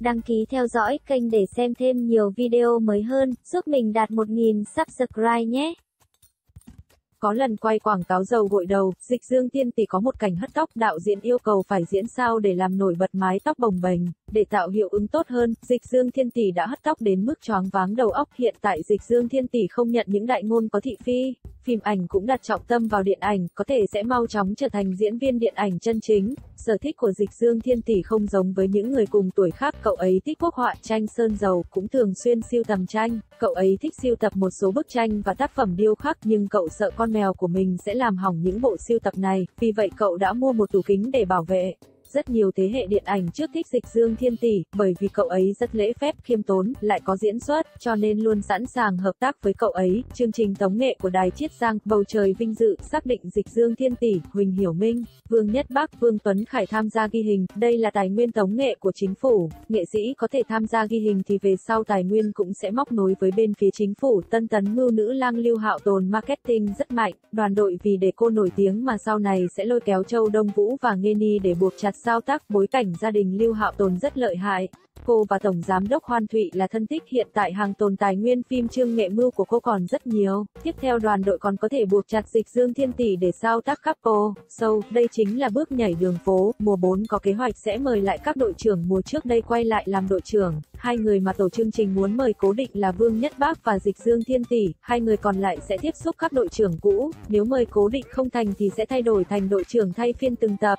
Đăng ký theo dõi kênh để xem thêm nhiều video mới hơn, giúp mình đạt 1000 subscribe nhé. Có lần quay quảng cáo dầu gội đầu, Dịch Dương Thiên Tỷ có một cảnh hất tóc, đạo diễn yêu cầu phải diễn sao để làm nổi bật mái tóc bồng bềnh. Để tạo hiệu ứng tốt hơn, Dịch Dương Thiên Tỷ đã hất tóc đến mức choáng váng đầu óc. Hiện tại Dịch Dương Thiên Tỷ không nhận những đại ngôn có thị phi, phim ảnh cũng đặt trọng tâm vào điện ảnh, có thể sẽ mau chóng trở thành diễn viên điện ảnh chân chính. Sở thích của Dịch Dương Thiên Tỷ không giống với những người cùng tuổi khác, cậu ấy thích quốc họa, tranh sơn dầu, cũng thường xuyên sưu tầm tranh. Cậu ấy thích sưu tập một số bức tranh và tác phẩm điêu khắc, nhưng cậu sợ con mèo của mình sẽ làm hỏng những bộ sưu tập này, vì vậy cậu đã mua một tủ kính để bảo vệ. Rất nhiều thế hệ điện ảnh trước thích Dịch Dương Thiên Tỷ, bởi vì cậu ấy rất lễ phép, khiêm tốn, lại có diễn xuất, cho nên luôn sẵn sàng hợp tác với cậu ấy. Chương trình tống nghệ của Đài Chiết Giang, Bầu Trời Vinh Dự, xác định Dịch Dương Thiên Tỷ, Huỳnh Hiểu Minh, Vương Nhất Bắc, Vương Tuấn Khải tham gia ghi hình. Đây là tài nguyên tống nghệ của chính phủ, nghệ sĩ có thể tham gia ghi hình thì về sau tài nguyên cũng sẽ móc nối với bên phía chính phủ. Tân tấn mưu nữ lang Lưu Hạo Tồn marketing rất mạnh, đoàn đội vì để cô nổi tiếng mà sau này sẽ lôi kéo Châu Đông Vũ và Nghê Ni để buộc chặt giao tác. Bối cảnh gia đình Lưu Hạo Tồn rất lợi hại. Cô và Tổng Giám đốc Hoan Thụy là thân thích, hiện tại hàng tồn tài nguyên phim Trương Nghệ Mưu của cô còn rất nhiều. Tiếp theo đoàn đội còn có thể buộc chặt Dịch Dương Thiên Tỷ để sao tác couple show. Đây chính là bước nhảy đường phố. Mùa 4 có kế hoạch sẽ mời lại các đội trưởng mùa trước đây quay lại làm đội trưởng. Hai người mà tổ chương trình muốn mời cố định là Vương Nhất Bác và Dịch Dương Thiên Tỷ. Hai người còn lại sẽ tiếp xúc các đội trưởng cũ. Nếu mời cố định không thành thì sẽ thay đổi thành đội trưởng thay phiên từng tập.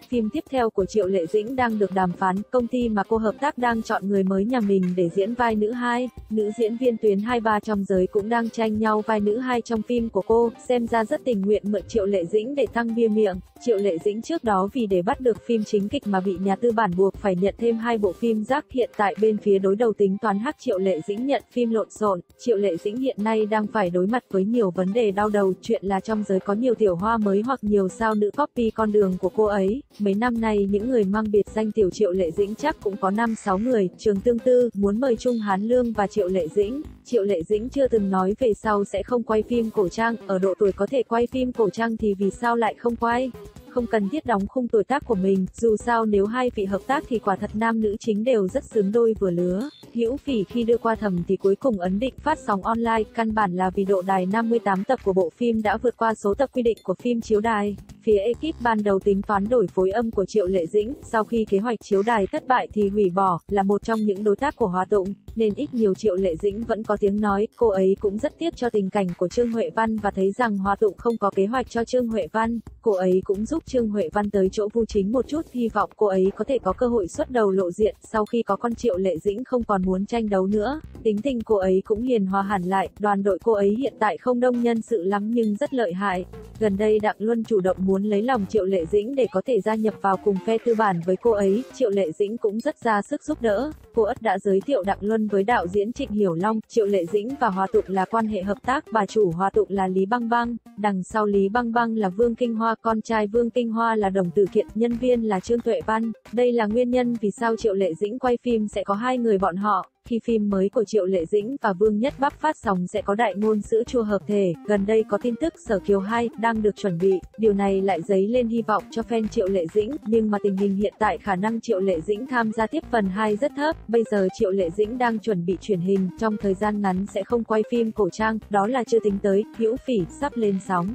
Phim tiếp theo của Triệu Lệ Dĩnh đang được đàm phán, công ty mà cô hợp tác đang chọn người mới nhà mình để diễn vai nữ hai. Nữ diễn viên tuyến 23 trong giới cũng đang tranh nhau vai nữ hai trong phim của cô, xem ra rất tình nguyện mượn Triệu Lệ Dĩnh để tăng bia miệng. Triệu Lệ Dĩnh trước đó vì để bắt được phim chính kịch mà bị nhà tư bản buộc phải nhận thêm 2 bộ phim rác. Hiện tại bên phía đối đầu tính toán hắc Triệu Lệ Dĩnh nhận phim lộn xộn. Triệu Lệ Dĩnh hiện nay đang phải đối mặt với nhiều vấn đề đau đầu, chuyện là trong giới có nhiều tiểu hoa mới hoặc nhiều sao nữ copy con đường của cô ấy. Mấy năm nay những người mang biệt danh tiểu Triệu Lệ Dĩnh chắc cũng có 5-6 người. Trường Tương Tư muốn mời Trung Hán Lương và Triệu Lệ Dĩnh. Triệu Lệ Dĩnh chưa từng nói về sau sẽ không quay phim cổ trang, ở độ tuổi có thể quay phim cổ trang thì vì sao lại không quay? Không cần thiết đóng khung tuổi tác của mình, dù sao nếu hai vị hợp tác thì quả thật nam nữ chính đều rất xứng đôi vừa lứa. Hữu Phỉ khi đưa qua thẩm thì cuối cùng ấn định phát sóng online, căn bản là vì độ đài 58 tập của bộ phim đã vượt qua số tập quy định của phim chiếu đài. Phía ekip ban đầu tính toán đổi phối âm của Triệu Lệ Dĩnh, sau khi kế hoạch chiếu đài thất bại thì hủy bỏ. Là một trong những đối tác của Hoa Tụng, nên ít nhiều Triệu Lệ Dĩnh vẫn có tiếng nói. Cô ấy cũng rất tiếc cho tình cảnh của Trương Huệ Văn và thấy rằng Hoa Tụng không có kế hoạch cho Trương Huệ Văn. Cô ấy cũng giúp Trương Huệ Văn tới chỗ Vu Chính một chút, hy vọng cô ấy có thể có cơ hội xuất đầu lộ diện. Sau khi có con Triệu Lệ Dĩnh không còn muốn tranh đấu nữa, tính tình cô ấy cũng hiền hòa hẳn lại. Đoàn đội cô ấy hiện tại không đông nhân sự lắm nhưng rất lợi hại. Gần đây Đặng Luân chủ động muốn lấy lòng Triệu Lệ Dĩnh để có thể gia nhập vào cùng phe tư bản với cô ấy. Triệu Lệ Dĩnh cũng rất ra sức giúp đỡ. Cô ất đã giới thiệu Đặng Luân với đạo diễn Trịnh Hiểu Long. Triệu Lệ Dĩnh và Hoa Tụng là quan hệ hợp tác, bà chủ Hoa Tụng là Lý Băng Băng, đằng sau Lý Băng Băng là Vương Kinh Hoa, con trai Vương Kinh Hoa là Đồng Tử Kiện, nhân viên là Trương Tuệ Văn. Đây là nguyên nhân vì sao Triệu Lệ Dĩnh quay phim sẽ có hai người bọn họ. Khi phim mới của Triệu Lệ Dĩnh và Vương Nhất Bắc phát sóng sẽ có đại ngôn sữa chua hợp thể. Gần đây có tin tức Sở Kiều 2 đang được chuẩn bị, điều này lại dấy lên hy vọng cho fan Triệu Lệ Dĩnh, nhưng mà tình hình hiện tại khả năng Triệu Lệ Dĩnh tham gia tiếp phần 2 rất thấp. Bây giờ Triệu Lệ Dĩnh đang chuẩn bị truyền hình, trong thời gian ngắn sẽ không quay phim cổ trang, đó là chưa tính tới Hữu Phỉ sắp lên sóng.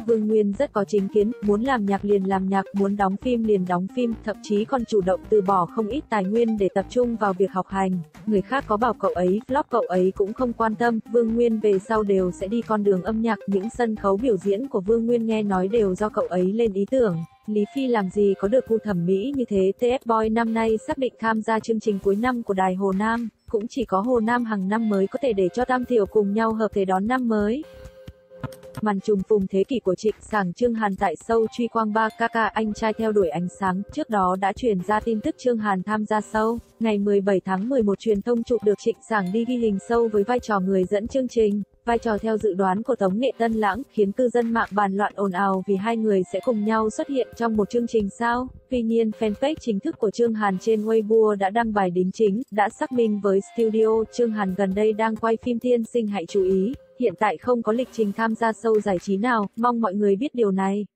Vương Nguyên rất có chính kiến, muốn làm nhạc liền làm nhạc, muốn đóng phim liền đóng phim, thậm chí còn chủ động từ bỏ không ít tài nguyên để tập trung vào việc học hành. Người khác có bảo cậu ấy flop cậu ấy cũng không quan tâm. Vương Nguyên về sau đều sẽ đi con đường âm nhạc, những sân khấu biểu diễn của Vương Nguyên nghe nói đều do cậu ấy lên ý tưởng. Lý Phi làm gì có được gu thẩm mỹ như thế. TF Boy năm nay xác định tham gia chương trình cuối năm của Đài Hồ Nam, cũng chỉ có Hồ Nam hàng năm mới có thể để cho Tam Tiểu cùng nhau hợp thể đón năm mới. Màn trùng phùng thế kỷ của Trịnh Sảng Trương Hàn tại show Truy Quang 3KK anh trai theo đuổi ánh sáng. Trước đó đã truyền ra tin tức Trương Hàn tham gia show. Ngày 17 tháng 11 truyền thông chụp được Trịnh Sảng đi ghi hình show với vai trò người dẫn chương trình. Vai trò theo dự đoán của Tống Nghệ Tân Lãng khiến cư dân mạng bàn loạn ồn ào vì hai người sẽ cùng nhau xuất hiện trong một chương trình sao. Tuy nhiên fanpage chính thức của Trương Hàn trên Weibo đã đăng bài đính chính, đã xác minh với studio Trương Hàn gần đây đang quay phim Tiên Sinh hãy chú ý. Hiện tại không có lịch trình tham gia show giải trí nào, mong mọi người biết điều này.